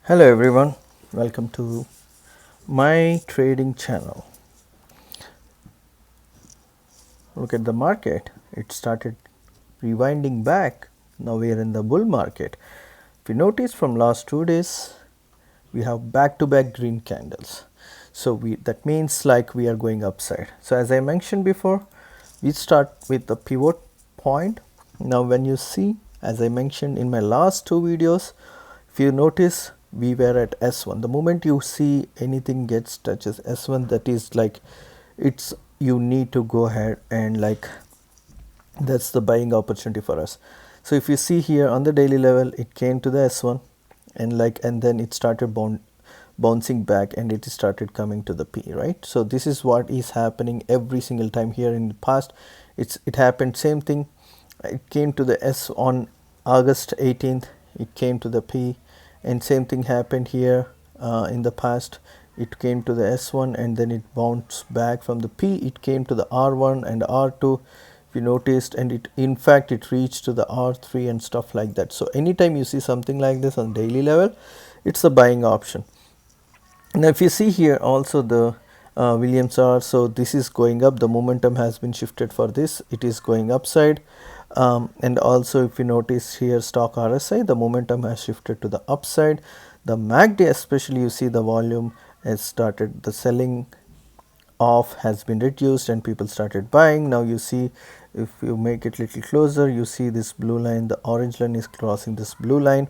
Hello everyone, welcome to my trading channel. Look at the market, it started rewinding back. Now we are in the bull market. If you notice from last 2 days, we have back to back green candles. So that means like we are going upside. So as I mentioned before, we start with the pivot point. Now when you see, as I mentioned in my last two videos, if you notice, we were at S1. The moment you see anything gets touches S1, that is like it's you need to go ahead and like that's the buying opportunity for us. So if you see here on the daily level, it came to the S1 and then it started bouncing back and it started coming to the P, right? So this is what is happening every single time here in the past. It happened same thing. It came to the S on August 18th, it came to the P, and same thing happened here in the past. It came to the S1 and then it bounced back from the P, it came to the R1 and R2 if you noticed, and it in fact it reached to the R3 and stuff like that. So anytime you see something like this on daily level, it's a buying option. Now if you see here also the Williams R, so this is going up, the momentum has been shifted for this, it is going upside. And also if you notice here stock RSI, the momentum has shifted to the upside. The MACD especially, you see the volume has started, the selling off has been reduced and people started buying. Now you see, if you make it little closer, you see this blue line, the orange line is crossing this blue line,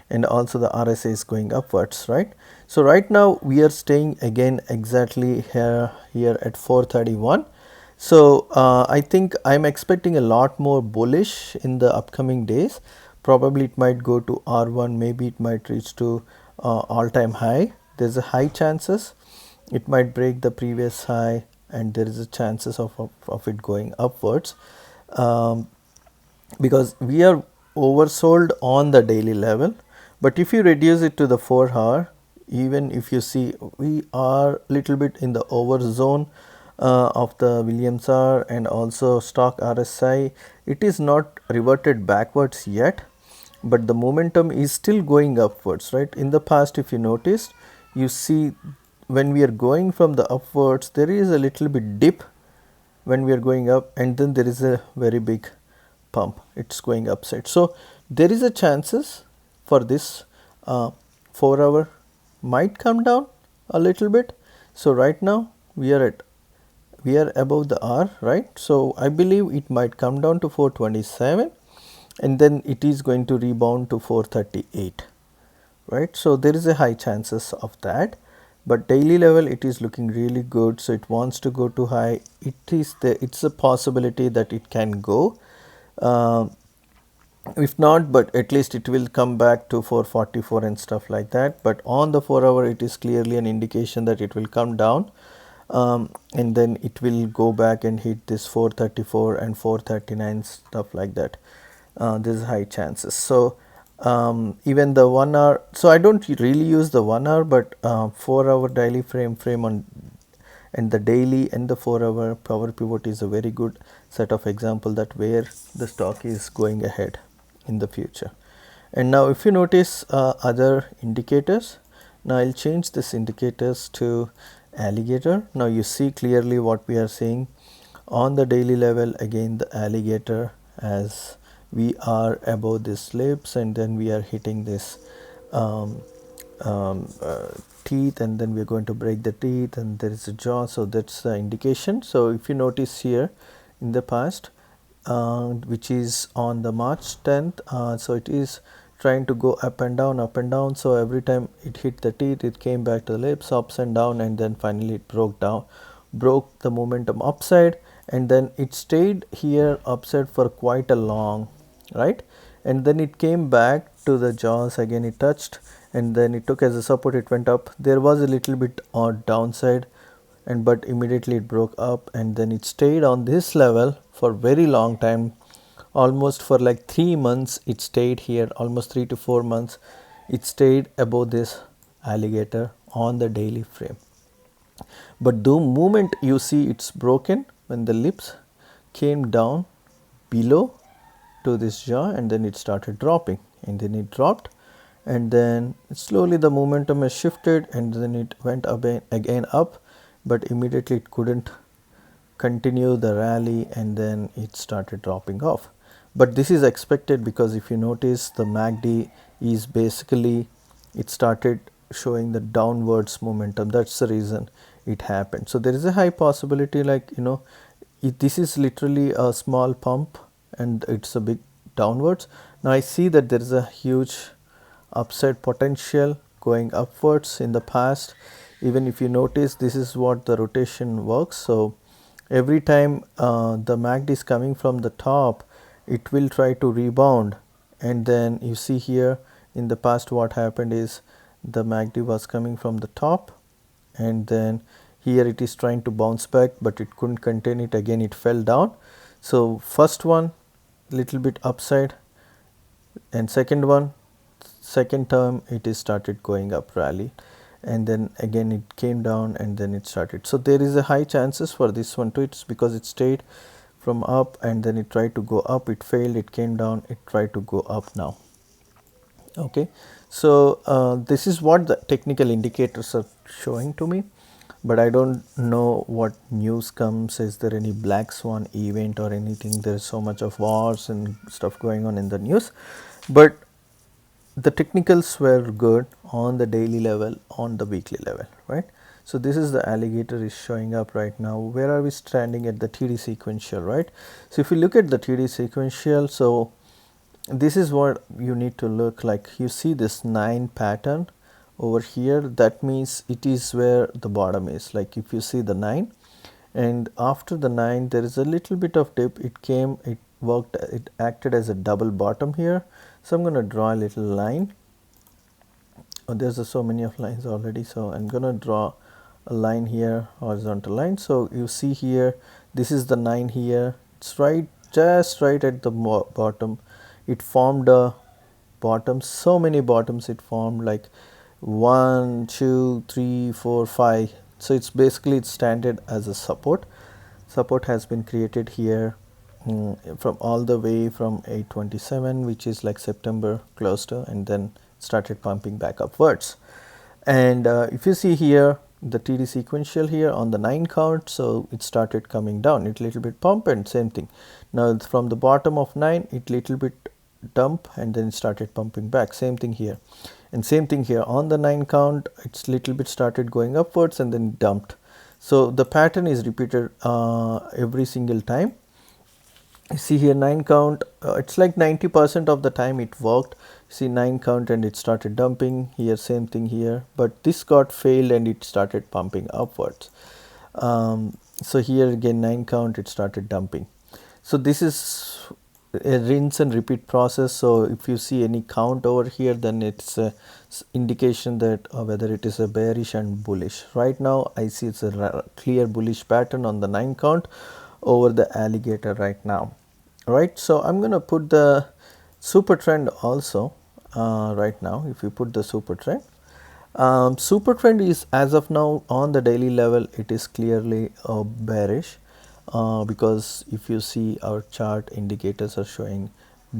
and also the RSI is going upwards, right? So right now we are staying again exactly here at 431. So I think I'm expecting a lot more bullish in the upcoming days. Probably it might go to R1, maybe it might reach to all-time high. There's a high chances it might break the previous high, and there is a chances of it going upwards, because we are oversold on the daily level. But if you reduce it to the 4 hour, even if you see we are little bit in the over zone of the Williams R and also stock RSI, it is not reverted backwards yet, but the momentum is still going upwards, right? In the past, if you noticed, you see when we are going from the upwards, there is a little bit dip when we are going up, and then there is a very big pump, it's going upside. So there is a chances for this 4 hour might come down a little bit. So right now we are above the R, right? So I believe it might come down to 427 and then it is going to rebound to 438, right? So there is a high chances of that, but daily level it is looking really good. So it wants to go to high, it's a possibility that it can go, if not, but at least it will come back to 444 and stuff like that. But on the 4 hour it is clearly an indication that it will come down, and then it will go back and hit this 434 and 439 stuff like that. There's high chances. So even the 1 hour, so I don't really use the 1 hour, but 4 hour daily frame on, and the daily and the 4 hour power pivot is a very good set of example that where the stock is going ahead in the future. And now if you notice other indicators, now I'll change this indicators to alligator. Now you see clearly what we are saying on the daily level. Again the alligator, as we are above this slips and then we are hitting this teeth, and then we are going to break the teeth and there is a jaw. So that's the indication. So if you notice here in the past, which is on the March 10th, so it is trying to go up and down, up and down. So every time it hit the teeth, it came back to the lips, ups and down, and then finally it broke the momentum upside, and then it stayed here upside for quite a long, right? And then it came back to the jaws again, it touched, and then it took as a support, it went up. There was a little bit on downside, and but immediately it broke up, and then it stayed on this level for very long time, almost for like 3 months it stayed here, almost 3 to 4 months it stayed above this alligator on the daily frame. But the moment you see it's broken, when the lips came down below to this jaw, and then it started dropping, and then it dropped, and then slowly the momentum has shifted, and then it went again up, but immediately it couldn't continue the rally, and then it started dropping off. But this is expected, because if you notice, the MACD is basically, it started showing the downwards momentum. That's the reason it happened. So there is a high possibility, like, this is literally a small pump and it's a big downwards. Now I see that there is a huge upside potential going upwards in the past. Even if you notice, this is what the rotation works. So every time the MACD is coming from the top, it will try to rebound, and then you see here in the past what happened is the MACD was coming from the top, and then here it is trying to bounce back, but it couldn't contain it, again it fell down. So first one little bit upside, and second term it is started going up rally, and then again it came down, and then it started. So there is a high chances for this one too. It's because it stayed from up, and then it tried to go up, it failed, it came down, it tried to go up now. Okay, so this is what the technical indicators are showing to me, but I don't know what news comes. Is there any black swan event or anything? There's so much of wars and stuff going on in the news, but the technicals were good on the daily level, on the weekly level, right? So this is the alligator is showing up right now. Where are we standing at the TD sequential, right? So if you look at the TD sequential, so this is what you need to look like. You see this 9 pattern over here, that means it is where the bottom is. Like if you see the 9, and after the 9 there is a little bit of dip, it came, it worked, it acted as a double bottom here. So I'm going to draw a little line. Oh, there's so many of lines already, so I'm going to draw a line here, horizontal line. So you see here, this is the 9 here, it's right, just right at the bottom. It formed a bottom, so many bottoms it formed, like 1, 2, 3, 4, 5. So it's basically, it's standard as a support. Support has been created here from all the way from 827, which is like September close to, and then started pumping back upwards. And if you see here the TD sequential here on the 9 count, so it started coming down, it little bit pump, and same thing. Now from the bottom of 9 it little bit dump, and then it started pumping back, same thing here, and same thing here on the 9 count, it's little bit started going upwards and then dumped. So the pattern is repeated every single time. You see here 9 count, it's like 90% of the time it worked. See 9 count and it started dumping here, same thing here, but this got failed and it started pumping upwards. So here again 9 count, it started dumping. So this is a rinse and repeat process. So if you see any count over here, then it's a indication that whether it is a bearish and bullish. Right now I see it's a clear bullish pattern on the 9 count over the alligator right now, right? So I'm going to put the super trend also right now. If you put the super trend, super trend is as of now on the daily level, it is clearly bearish. Because if you see our chart indicators are showing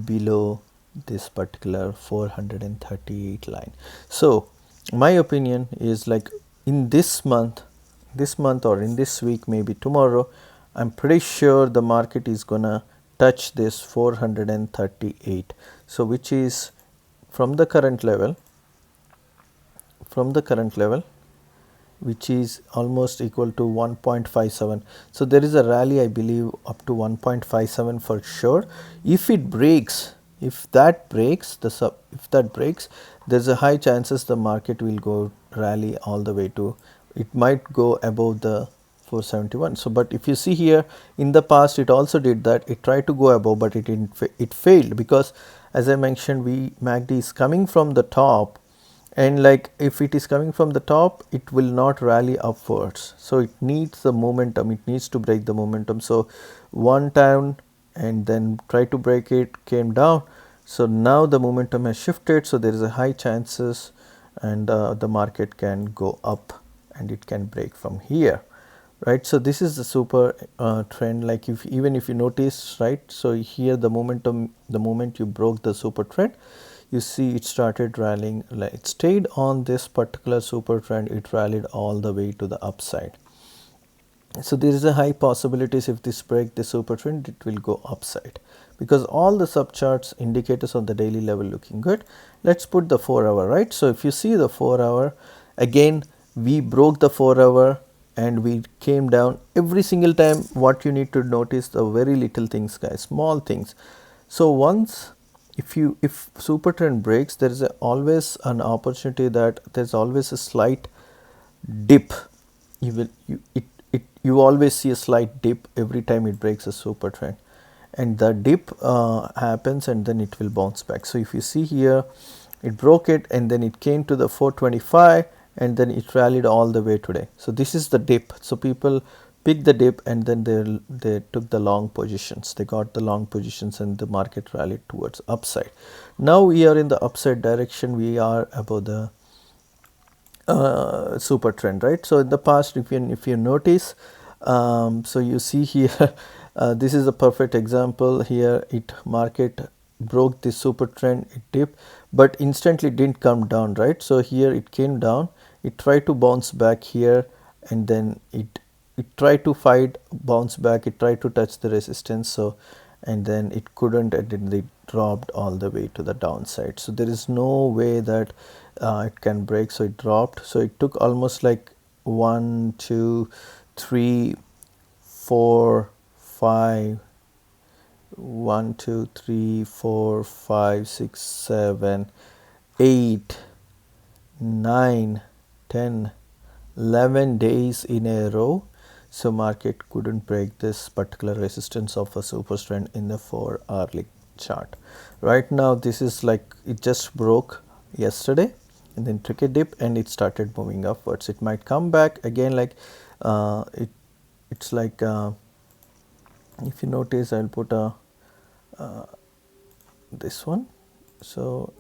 below this particular 438 line. So my opinion is, like, in this month or in this week, maybe tomorrow, I'm pretty sure the market is gonna touch this 438. So which is from the current level, which is almost equal to 1.57. So there is a rally, I believe, up to 1.57 for sure. If it breaks, if that breaks, there's a high chances the market will go rally all the way to, it might go above the 471. So but if you see here, in the past it also did that, it tried to go above, but it failed, because as I mentioned, MACD is coming from the top, and like if it is coming from the top, it will not rally upwards. So it needs the momentum, it needs to break the momentum. So one time and then try to break it, came down. So now the momentum has shifted, so there is a high chances, and the market can go up and it can break from here, right? So this is the super trend. Like even if you notice, right, so here the momentum, the moment you broke the super trend, you see it started rallying, like it stayed on this particular super trend, it rallied all the way to the upside. So there is a high possibilities if this break the super trend, it will go upside because all the subcharts indicators on the daily level looking good. Let's put the 4-hour, right? So if you see the 4-hour, again we broke the 4-hour and we came down every single time. What you need to notice the very little things, guys, small things. So once if super trend breaks, there is always an opportunity that there's always a slight dip. You will you always see a slight dip every time it breaks a super trend, and the dip happens and then it will bounce back. So if you see here, it broke it and then it came to the 425 and then it rallied all the way today. So this is the dip. So people picked the dip and then they took the long positions, they got the long positions and the market rallied towards upside. Now we are in the upside direction, we are above the super trend, right? So in the past, if you notice, so you see here, this is a perfect example. Here it market broke the super trend, it dipped, but instantly didn't come down, right? So here it came down, it tried to bounce back here, and then it tried to fight, bounce back, it tried to touch the resistance, so and then it couldn't, and then it dropped all the way to the downside. So there is no way that it can break, so it dropped. So it took almost like 1 2 3 4 5 1 2 3 4 5 6 7 8 9 10 11 days in a row. So market couldn't break this particular resistance of a super trend in the 4-hourly chart. Right now this is like it just broke yesterday and then took a dip and it started moving upwards. It might come back again, like it's like if you notice, I'll put a this one. So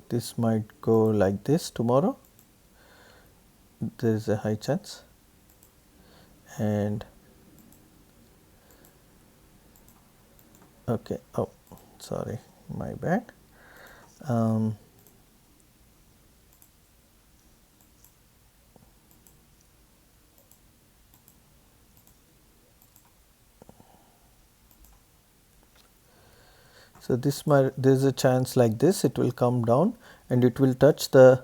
this might go like this tomorrow, there is a high chance, and okay, oh sorry, my bad. So this might, there is a chance like this, it will come down and it will touch the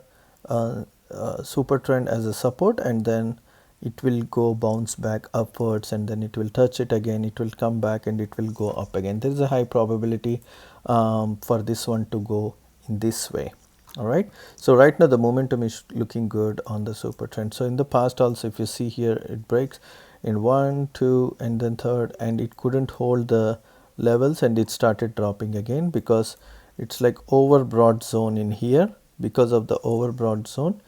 super trend as a support, and then it will go bounce back upwards, and then it will touch it again, it will come back and it will go up again. There is a high probability for this one to go in this way. All right. So right now the momentum is looking good on the super trend. So in the past also, if you see here, it breaks in 1 2 and then third, and it couldn't hold the levels and it started dropping again because it's like overbought zone in here. Because of the overbought zone,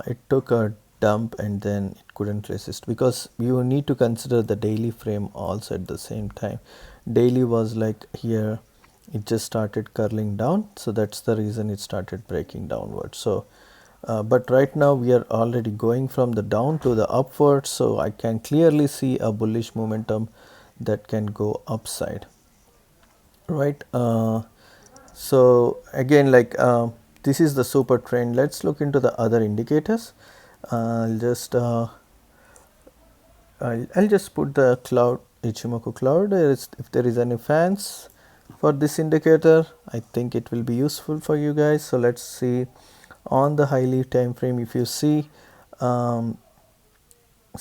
it took a dump and then it couldn't resist, because you need to consider the daily frame also at the same time. Daily was like here, it just started curling down, so that's the reason it started breaking downwards. So but right now we are already going from the down to the upward, so I can clearly see a bullish momentum that can go upside, right? So again, like this is the super trend. Let's look into the other indicators. I'll just put the cloud, Ichimoku cloud. If there is any fans for this indicator, I think it will be useful for you guys. So let's see on the highly time frame. If you see, so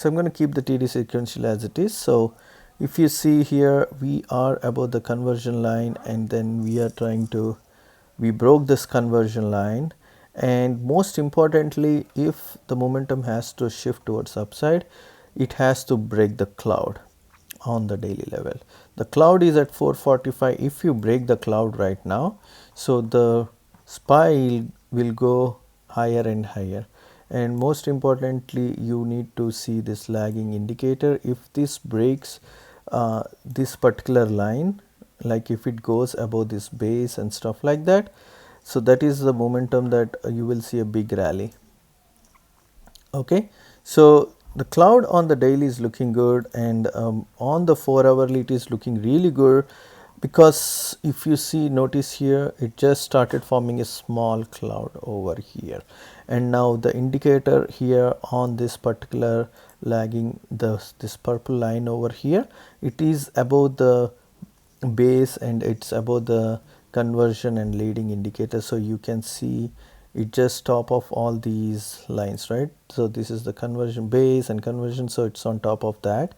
I'm going to keep the TD sequential as it is. So if you see here, we are above the conversion line, and then we broke this conversion line, and most importantly, if the momentum has to shift towards upside, it has to break the cloud on the daily level. The cloud is at 445. If you break the cloud right now, so the SPY will go higher and higher, and most importantly, you need to see this lagging indicator. If this breaks this particular line, like if it goes above this base and stuff like that, so that is the momentum that you will see a big rally. Okay, so the cloud on the daily is looking good, and on the 4-hourly it is looking really good. because if you see, notice here, it just started forming a small cloud over here, and now the indicator here on this particular lagging, this purple line over here, it is above the base and it's above the conversion and leading indicator. So you can see it just top of all these lines, right? So this is the conversion base and conversion, so it's on top of that.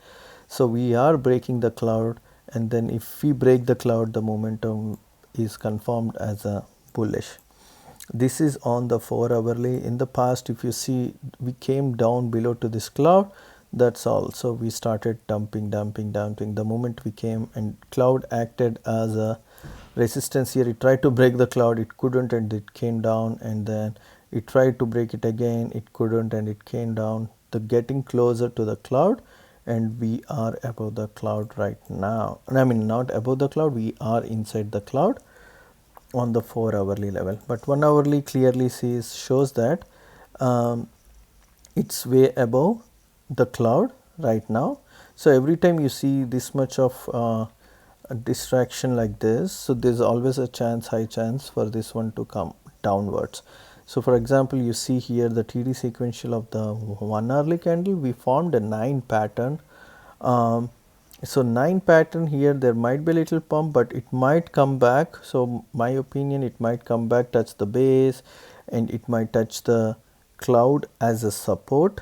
So we are breaking the cloud, and then if we break the cloud, the momentum is confirmed as a bullish. This is on the 4 hourly. In the past, if you see, we came down below to this cloud, that's all. So we started dumping. The moment we came, and cloud acted as a resistance here. It tried to break the cloud, it couldn't, and it came down, and then it tried to break it again, it couldn't, and it came down. The getting closer to the cloud, and we are above the cloud right now. I mean, not above the cloud, we are inside the cloud on the 4 hourly level, but 1 hourly clearly shows that it's way above the cloud right now. So every time you see this much of a distraction like this, so there's always a high chance for this one to come downwards. So for example, you see here the TD sequential of the 1 hourly candle, we formed a 9 pattern. So 9 pattern here, there might be a little pump, but it might come back. So my opinion, it might come back, touch the base, and it might touch the cloud as a support,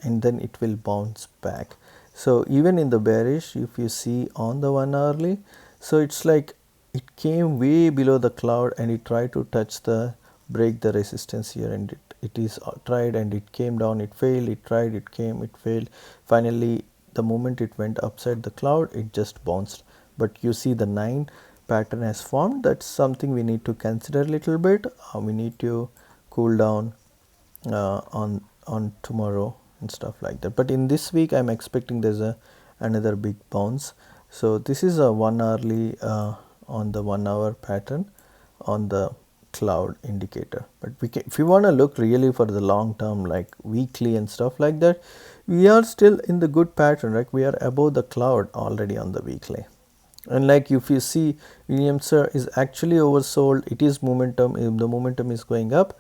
and then it will bounce back. So even in the bearish, if you see on the 1 hourly, so it's like it came way below the cloud and it tried to touch the break the resistance here, and it is tried, and it came down, it failed, it tried, it came, it failed. Finally, the moment it went upside the cloud, it just bounced. But you see the 9 pattern has formed. That's something we need to consider a little bit. We need to cool down on tomorrow and stuff like that. But in this week, I'm expecting there's another big bounce. So this is a 1 hourly on the 1 hour pattern on the cloud indicator. But if you want to look really for the long term, like weekly and stuff like that, we are still in the good pattern, right? We are above the cloud already on the weekly. And like if you see, Williamson is actually oversold. It is momentum, the momentum is going up,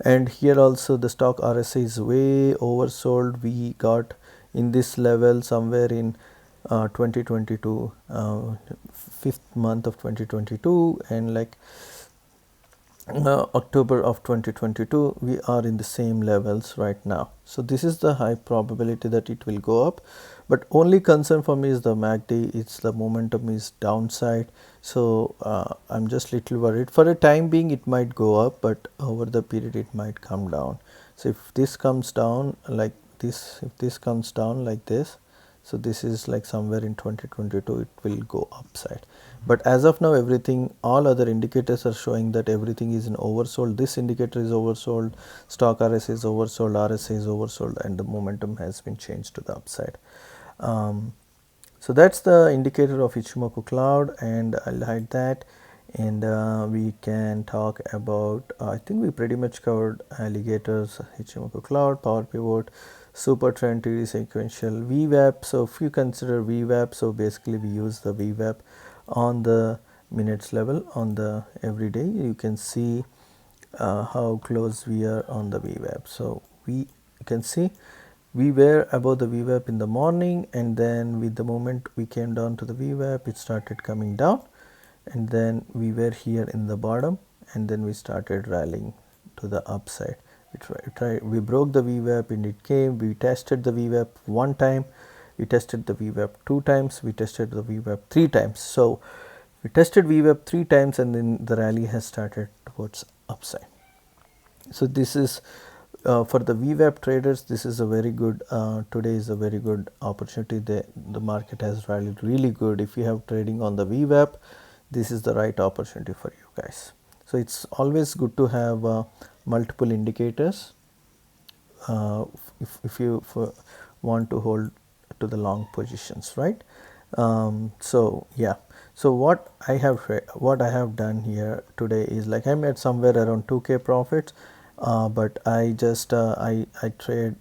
and here also the stock RSI is way oversold. We got in this level somewhere in 2022, 5th month of 2022, and like October of 2022, we are in the same levels right now. So this is the high probability that it will go up, but only concern for me is the MACD. It's the momentum is downside, so I'm just little worried. For a time being, it might go up, but over the period it might come down. So if this comes down like this, if this comes down like this, so this is like somewhere in 2022 it will go upside. But as of now, everything, all other indicators are showing that everything is in oversold. This indicator is oversold, stock RSI is oversold, RSI is oversold, and the momentum has been changed to the upside. So that's the indicator of Ichimoku cloud, and I'll hide that, and we can talk about, I think we pretty much covered alligators, Ichimoku cloud, power pivot, super trend, TD sequential, VWAP. So if you consider VWAP, so basically we use the VWAP on the minutes level on the everyday. You can see how close we are on the VWAP. So you can see we were above the VWAP in the morning, and then with the moment we came down to the VWAP, it started coming down, and then we were here in the bottom, and then we started rallying to the upside. We broke the VWAP and it came. We tested the VWAP 1 time, we tested the VWAP 2 times, we tested the VWAP 3 times. So we tested VWAP 3 times, and then the rally has started towards upside. So this is for the VWAP traders, this is a very good, today is a very good opportunity. The market has rallied really good. If you have trading on the VWAP, this is the right opportunity for you guys. So it's always good to have multiple indicators if you want to hold to the long positions, right? So yeah, so what I have done here today is like I'm at somewhere around 2k profits, but I just I trade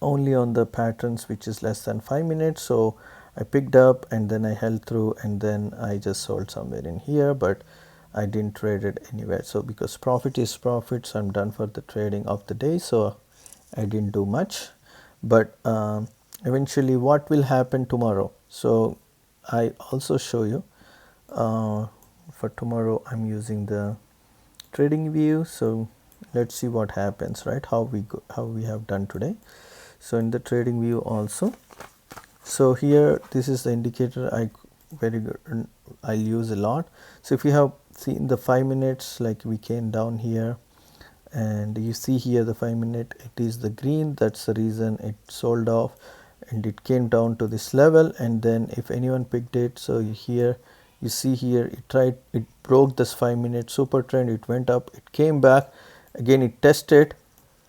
only on the patterns which is less than 5 minutes. So I picked up and then I held through and then I just sold somewhere in here, but I didn't trade it anywhere. So because profit is profit, so I'm done for the trading of the day, so I didn't do much. But eventually what will happen tomorrow? So I also show you for tomorrow. I'm using the trading view, so let's see what happens, right? How we have done today. So in the trading view also, so here this is the indicator I very good I'll use a lot. So if you have seen the 5 minutes, like we came down here and you see here the 5 minute, it is the green, that's the reason it sold off and it came down to this level. And then if anyone picked it, so here you see here it broke this 5 minute super trend, it went up, it came back again, it tested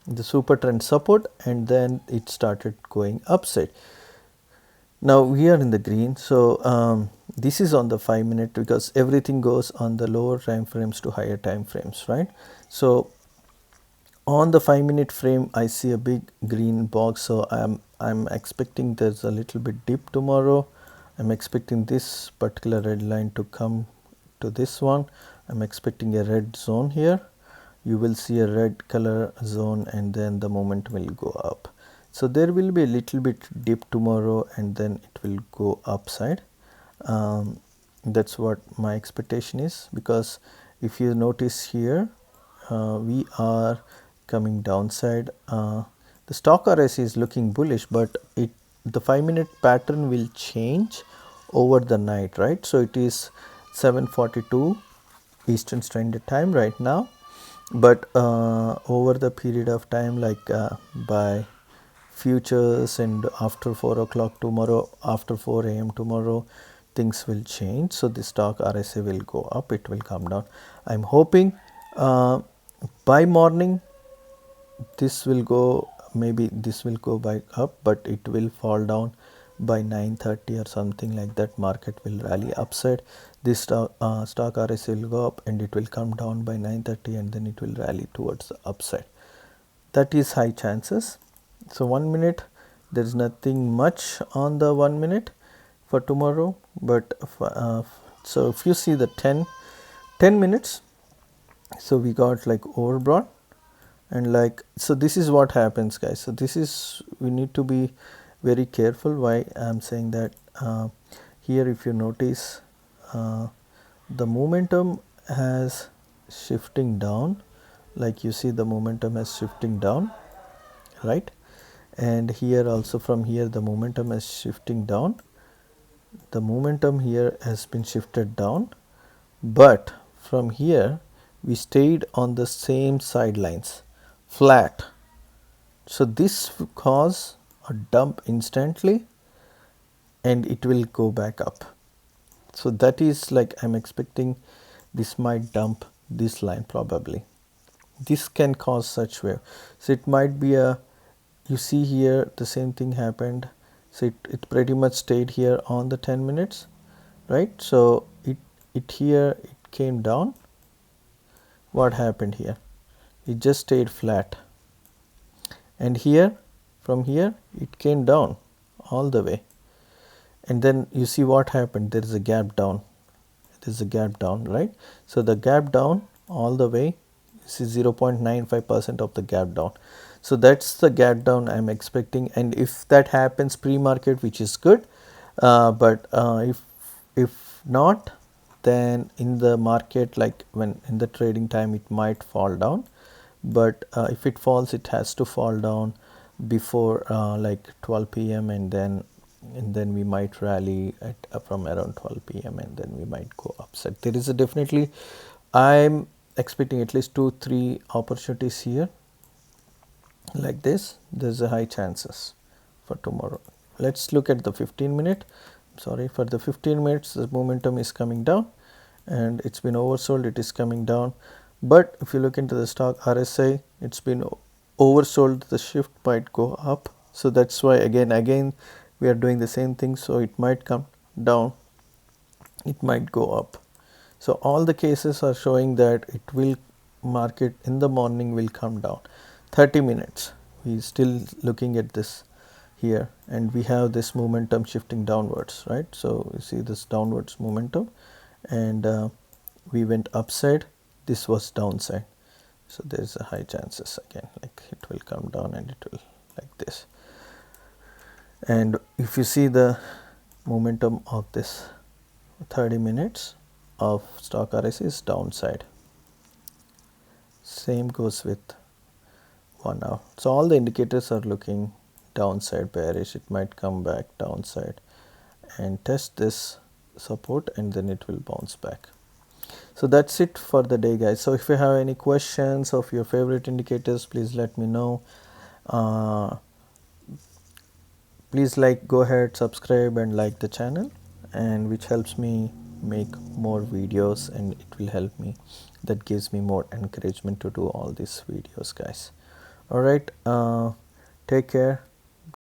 the super trend support and then it started going upside. Now we are in the green, so this is on the 5 minute because everything goes on the lower time frames to higher time frames, right? So on the 5 minute frame I see a big green box, so I'm expecting there's a little bit dip tomorrow. I'm expecting this particular red line to come to this one. I'm expecting a red zone here. You will see a red color zone and then the momentum will go up. So there will be a little bit dip tomorrow and then it will go upside. That's what my expectation is, because if you notice here we are coming downside. The stock RSI is looking bullish, but the 5 minute pattern will change over the night, right? So it is 7:42 Eastern Standard Time right now, but over the period of time, like by futures and after 4 o'clock tomorrow, after 4 a.m. tomorrow, things will change. So the stock RSI will go up, it will come down. I'm hoping by morning this will go, maybe this will go back up, but it will fall down by 9:30 or something like that. Market will rally upside. This stock RSI will go up and it will come down by 9:30 and then it will rally towards the upside. That is high chances. So 1 minute, there is nothing much on the 1 minute for tomorrow, but so if you see the 10 minutes, so we got like overbought and like, so this is what happens, guys. So this is, we need to be very careful. Why I'm saying that, here if you notice the momentum has shifting down, like you see the momentum is shifting down, right? And here also, from here the momentum is shifting down, the momentum here has been shifted down, but from here we stayed on the same sidelines, flat. So this cause a dump instantly and it will go back up. So that is like, I'm expecting this might dump this line probably. This can cause such wave. So it might be a, you see here the same thing happened. So it pretty much stayed here on the 10 minutes, right? So it here it came down. What happened here? It just stayed flat. And here, from here it came down all the way. And then you see what happened, there is a gap down. There is a gap down, right? So the gap down all the way, this is 0.95% of the gap down. So that's the gap down I'm expecting, and if that happens pre-market, which is good, but if not, then in the market, like when in the trading time, it might fall down. But if it falls, it has to fall down before like 12 p.m. and then we might rally at from around 12 p.m. and then we might go upside. There is a definitely, I'm expecting at least 2-3 opportunities here like this. There's a high chances for tomorrow. Let's look at the 15 minute. Sorry, for the 15 minutes the momentum is coming down and it's been oversold, it is coming down. But if you look into the stock RSI, it's been oversold, the shift might go up. So that's why again we are doing the same thing. So it might come down, it might go up. So all the cases are showing that it will, market in the morning will come down. 30 minutes, we still looking at this here, and we have this momentum shifting downwards, right? So you see this downwards momentum, and we went upside, this was downside, so there is a high chances again like it will come down and it will like this. And if you see the momentum of this 30 minutes of stock RSI is downside, same goes with 1 hour. So all the indicators are looking downside bearish, it might come back downside and test this support and then it will bounce back. So that's it for the day, guys. So if you have any questions of your favorite indicators, please let me know. Please go ahead, subscribe and like the channel, and which helps me make more videos, and it will help me, that gives me more encouragement to do all these videos, guys. All right, take care.